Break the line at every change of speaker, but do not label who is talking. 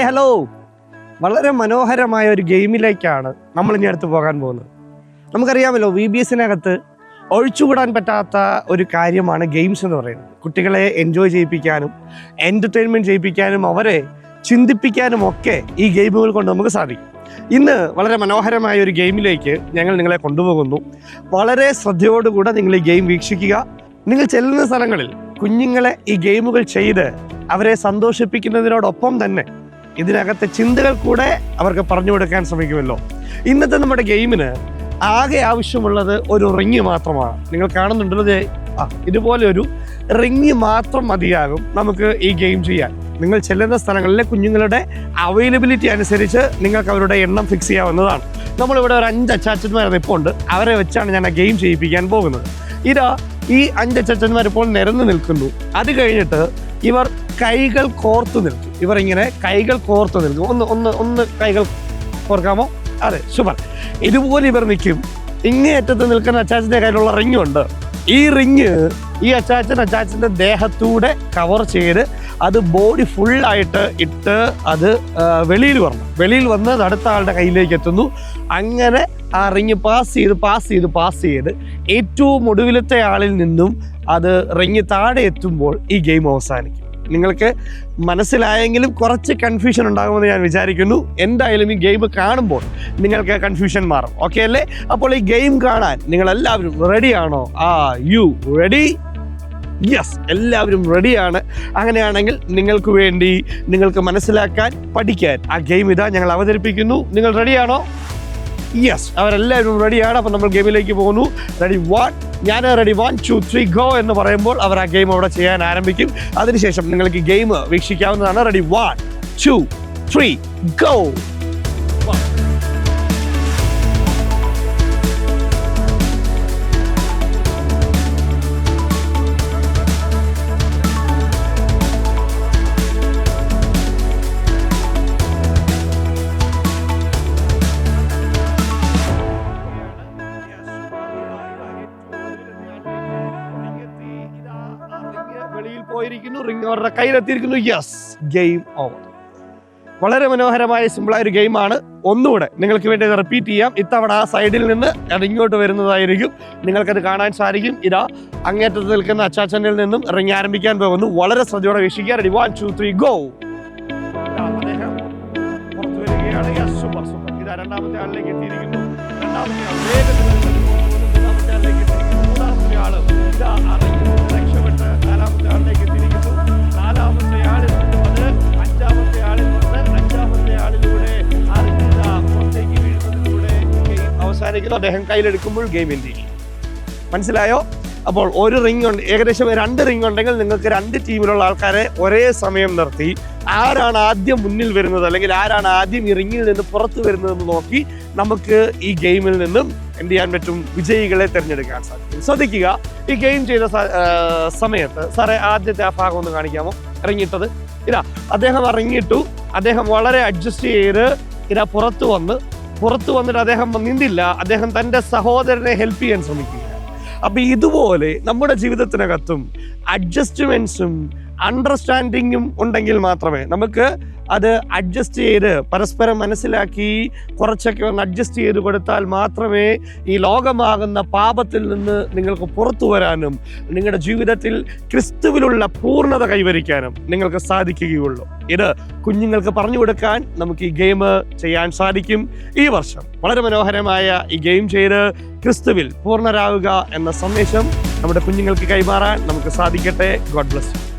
Hi hello. വളരെ മനോഹരമായ ഒരു ഗെയിമിലേക്കാണ് നമ്മൾ ഇനി അടുത്ത് പോകാൻ പോകുന്നത്. നമുക്കറിയാമല്ലോ, VBSനകത്ത് ഒഴിച്ചുകൂടാൻ പറ്റാത്ത ഒരു കാര്യമാണ് ഗെയിംസ് എന്ന് പറയുന്നത്. കുട്ടികളെ എൻജോയ് ചെയ്യിപ്പിക്കാനും എൻ്റർടൈൻമെൻറ്റ് ചെയ്യിപ്പിക്കാനും അവരെ ചിന്തിപ്പിക്കാനും ഒക്കെ ഈ ഗെയിമുകൾ കൊണ്ട് നമുക്ക് സാധിക്കും. ഇന്ന് വളരെ മനോഹരമായ ഒരു ഗെയിമിലേക്ക് ഞങ്ങൾ നിങ്ങളെ കൊണ്ടുപോകുന്നു. വളരെ ശ്രദ്ധയോടുകൂടെ നിങ്ങൾ ഈ ഗെയിം വീക്ഷിക്കുക. നിങ്ങൾ ചെല്ലുന്ന സ്ഥലങ്ങളിൽ കുഞ്ഞുങ്ങളെ ഈ ഗെയിമുകൾ ചെയ്ത് അവരെ സന്തോഷിപ്പിക്കുന്നതിനോടൊപ്പം തന്നെ ഇതിനകത്തെ ചിന്തകൾ കൂടെ അവർക്ക് പറഞ്ഞു കൊടുക്കാൻ ശ്രമിക്കുമല്ലോ. ഇന്നത്തെ നമ്മുടെ ഗെയിമിന് ആകെ ആവശ്യമുള്ളത് ഒരു റിങ് മാത്രമാണ്. നിങ്ങൾ കാണുന്നുണ്ടല്ലോ, ഇതുപോലെ ഒരു റിങ് മാത്രം മതിയാകും നമുക്ക് ഈ ഗെയിം ചെയ്യാൻ. നിങ്ങൾ ചെല്ലുന്ന സ്ഥലങ്ങളിലെ കുഞ്ഞുങ്ങളുടെ അവൈലബിലിറ്റി അനുസരിച്ച് നിങ്ങൾക്ക് അവരുടെ എണ്ണം ഫിക്സ് ചെയ്യാവുന്നതാണ്. നമ്മളിവിടെ ഒരു 5 അച്ചാച്ചന്മാർ ഇപ്പോൾ ഉണ്ട്. അവരെ വെച്ചാണ് ഞാൻ ആ ഗെയിം ചെയ്യിപ്പിക്കാൻ പോകുന്നത്. ഈ 5 അച്ചാച്ചന്മാർ ഇപ്പോൾ നിരന്ന് നിൽക്കുന്നു. അത് കഴിഞ്ഞിട്ട് ഇവർ കൈകൾ കോർത്തു നിൽക്കും. ഇവർ ഇങ്ങനെ കൈകൾ കോർത്തു നിൽക്കും. ഒന്ന് കൈകൾ കോർക്കാമോ? അതെ, സൂപ്പർ. ഇതുപോലെ ഇവർ നിൽക്കും. ഇങ്ങേയറ്റത്ത് നിൽക്കുന്ന അച്ചാച്ചൻ്റെ കയ്യിലുള്ള റിങ്ങുണ്ട്. ഈ റിങ് ഈ അച്ചാച്ചൻ്റെ ദേഹത്തൂടെ കവർ ചെയ്ത് അത് ബോഡി ഫുള്ളായിട്ട് ഇട്ട് അത് വെളിയിൽ വന്ന് അടുത്ത ആളുടെ കയ്യിലേക്ക് എത്തുന്നു. അങ്ങനെ ആ റിങ് പാസ് ചെയ്ത് ഏറ്റവും ഒടുവിലത്തെ ആളിൽ നിന്നും അത് റിങ് താഴെ എത്തുമ്പോൾ ഈ ഗെയിം അവസാനിക്കും. നിങ്ങൾക്ക് മനസ്സിലായെങ്കിലും കുറച്ച് കൺഫ്യൂഷൻ ഉണ്ടാകുമെന്ന് ഞാൻ വിചാരിക്കുന്നു. എന്തായാലും ഈ ഗെയിം കാണുമ്പോൾ നിങ്ങൾക്ക് കൺഫ്യൂഷൻ മാറും. ഓക്കെ അല്ലേ? അപ്പോൾ ഈ ഗെയിം കാണാൻ നിങ്ങളെല്ലാവരും റെഡിയാണോ? You ready? യെസ്, എല്ലാവരും റെഡിയാണ്. അങ്ങനെയാണെങ്കിൽ നിങ്ങൾക്ക് വേണ്ടി നിങ്ങൾക്ക് മനസ്സിലാക്കാൻ പഠിക്കാൻ ആ ഗെയിം ഇതാ ഞങ്ങൾ അവതരിപ്പിക്കുന്നു. നിങ്ങൾ റെഡിയാണോ? യെസ്, അവരെല്ലാവരും റെഡിയാണ്. അപ്പം നമ്മൾ ഗെയിമിലേക്ക് പോകുന്നു. റെഡി 1, ഞാൻ റെഡി 1, 2, 3 ഗോ എന്ന് പറയുമ്പോൾ അവർ ആ ഗെയിം അവിടെ ചെയ്യാൻ ആരംഭിക്കും. അതിനുശേഷം നിങ്ങൾക്ക് ഗെയിം വീക്ഷിക്കാവുന്നതാണ്. Ready 1, 2, 3 go. വെളിയിൽ പോയിരിക്കുന്നു. റിംഗ് അവരുടെ കയ്യിലെത്തിയിരിക്കുന്നു. Yes, game over. വളരെ മനോഹരമായ സിമ്പിളായ ഒരു ഗെയിമാണ്. ഒന്നുകൂടെ നിങ്ങൾക്ക് വേണ്ടി അത് റിപ്പീറ്റ് ചെയ്യാം. ഇത്തവണ ആ സൈഡിൽ നിന്ന് അത് ഇങ്ങോട്ട് വരുന്നതായിരിക്കും. നിങ്ങൾക്കത് കാണാൻ സാധിക്കും. ഇതാ അങ്ങേറ്റത്ത് നിൽക്കുന്ന അച്ചാച്ചനിൽ നിന്നും റിംഗ് ആരംഭിക്കാൻ പോകുന്നു. വളരെ ശ്രദ്ധയോടെ വീക്ഷിക്കുക. Ready 1, 2, 3 go. അദ്ദേഹം പുറത്തു വരികയാണ്. Yes, super. ഇതാ രണ്ടാമത്തെ ആളിലേക്ക് എത്തിയിരിക്കുന്നു. രണ്ടാമത്തെ ആൾ വേഗത്തിൽ മൂന്നാമത്തെ ആളിലേക്ക് എത്തിയിരിക്കുന്നു. മൂന്നാമത്തെ ആള് ഇതാ രക്ഷപ്പെട്ട് നാലാമത്തെ ആളിലേക്ക് എത്തിയിരിക്കുന്നു. നാലാമത്തെ ആളിൽ വന്ന് അഞ്ചാമത്തെ ആളിൽ വന്ന് അഞ്ചാമത്തെ ആളിലൂടെ പുറത്തേക്ക് വീഴുന്നതിലൂടെ ഗെയിം അവസാനിക്കുന്നു. അദ്ദേഹം കയ്യിലെടുക്കുമ്പോൾ ഗെയിം എന്ത് ചെയ്യും? മനസ്സിലായോ? അപ്പോൾ ഒരു റിംഗ് ഉണ്ട്, ഏകദേശം 2 റിംഗ് ഉണ്ടെങ്കിൽ നിങ്ങൾക്ക് 2 ടീമിലുള്ള ആൾക്കാരെ ഒരേ സമയം നിർത്തി ആരാണ് ആദ്യം മുന്നിൽ വരുന്നത് അല്ലെങ്കിൽ ആരാണ് ആദ്യം ഈ റിങ്ങിൽ നിന്ന് പുറത്തു വരുന്നതെന്ന് നോക്കി നമുക്ക് ഈ ഗെയിമിൽ നിന്നും എന്ത് ചെയ്യാൻ പറ്റും? വിജയികളെ തിരഞ്ഞെടുക്കാൻ സാധിക്കും. ശ്രദ്ധിക്കുക, ഈ ഗെയിം ചെയ്ത സമയത്ത് സാറേ ആദ്യത്തെ ആ ഭാഗം ഒന്ന് കാണിക്കാമോ? ഇറങ്ങിയിട്ടത് ഇതാ അദ്ദേഹം ഇറങ്ങിയിട്ടു. അദ്ദേഹം വളരെ അഡ്ജസ്റ്റ് ചെയ്ത് ഇതാ പുറത്തു വന്നിട്ട് അദ്ദേഹം നിന്നില്ല. അദ്ദേഹം തൻ്റെ സഹോദരനെ ഹെൽപ്പ് ചെയ്യാൻ ശ്രമിക്കുക. അപ്പം ഇതുപോലെ നമ്മുടെ ജീവിതത്തിനകത്തും അഡ്ജസ്റ്റ്മെൻറ്റ്സും അണ്ടർസ്റ്റാൻഡിങ്ങും ഉണ്ടെങ്കിൽ മാത്രമേ നമുക്ക് അത് അഡ്ജസ്റ്റ് ചെയ്ത് പരസ്പരം മനസ്സിലാക്കി കുറച്ചൊക്കെ ഒന്ന് അഡ്ജസ്റ്റ് ചെയ്ത് കൊടുത്താൽ മാത്രമേ ഈ ലോകമാകുന്ന പാപത്തിൽ നിന്ന് നിങ്ങൾക്ക് പുറത്തു വരാനും നിങ്ങളുടെ ജീവിതത്തിൽ ക്രിസ്തുവിലുള്ള പൂർണ്ണത കൈവരിക്കാനും നിങ്ങൾക്ക് സാധിക്കുകയുള്ളൂ. ഇത് കുഞ്ഞുങ്ങൾക്ക് പറഞ്ഞു കൊടുക്കാൻ നമുക്ക് ഈ ഗെയിം ചെയ്യാൻ സാധിക്കും. ഈ വർഷം വളരെ മനോഹരമായ ഈ ഗെയിം ചെയ്ത് ക്രിസ്തുവിൽ പൂർണ്ണരാവുക എന്ന സന്ദേശം നമ്മുടെ കുഞ്ഞുങ്ങൾക്ക് കൈമാറാൻ നമുക്ക് സാധിക്കട്ടെ. God bless you.